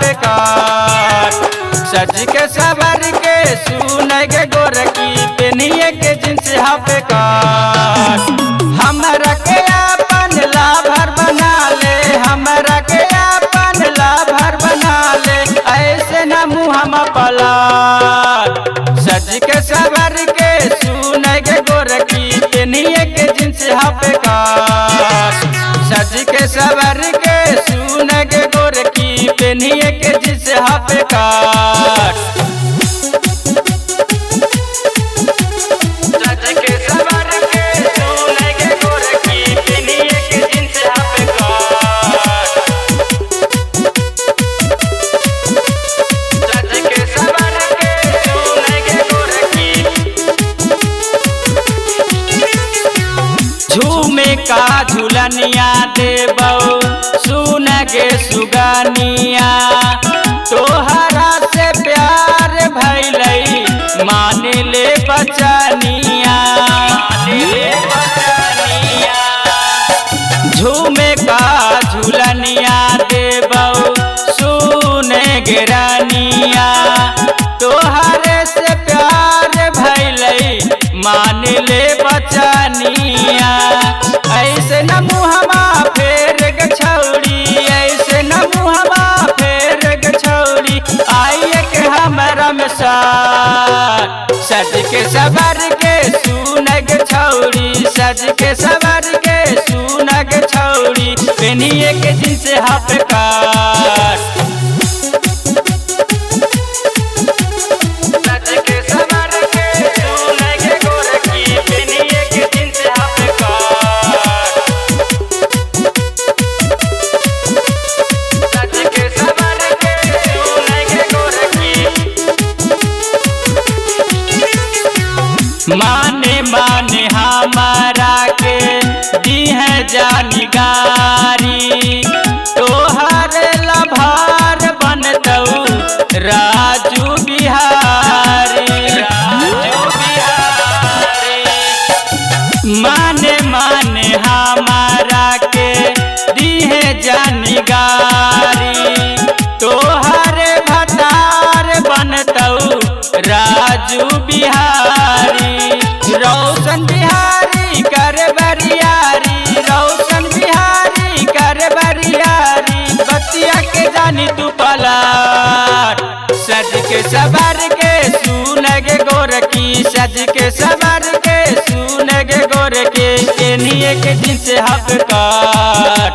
बेकार। सज के सवर के सुनगे गोरकी पेनिए के जींस बेकार। हमरा के अपन लाभर बना ले, हमरा के अपन लाभर बना ले, ऐसे न मुँह पलाट। सज के सवर के सुनगे गोरकी पेनिए के जींस बेकार। सज के सवर के सुनगे गोरकी पेनिए के जींस बेकार। सज के सवर के सुनगे गोरकी पेनिए के जींस बेकार। सज के सवर के सुनगे गोरकी झूमे का झूलनिया देबौ सुनगे सुगनिया। तोहरा से प्यार भैलै मान ले बचनिया। झूमे का झूलनिया देबौ सुनगे रानिया। तोहरे से प्यार भैलै मान ले बचनिया। ऐसे न मुहमा फेर ग छौड़ी, ऐसे न मुहमा फेर ग छौड़ी, आइए के हमरा में साथ। सज के सवर के सुनग छौड़ी, सज के सवर के सुनग छौड़ी, पेनिए के जींस बेकार। सज के सवर के सुनगे गोरकी पेनिए के जींस बेकार। सज के सवर के सुनगे गोरकी माने माने हमारा के दी है जानी गारी। तोहर लभार बनतौ राजू बिहारी। माने माने हमारा के दी है जानी गारी। तोहर भतार बनतौ राजू बिहारी। रोशन बिहारी कर बरियारी, रोशन बिहारी कर बरियारी, बतिया के जानी तू पलाट। सज के सवर के सुनगे गोरकी, सज के सवर के सुनगे गोरकी पेनिए के जींस बेकार।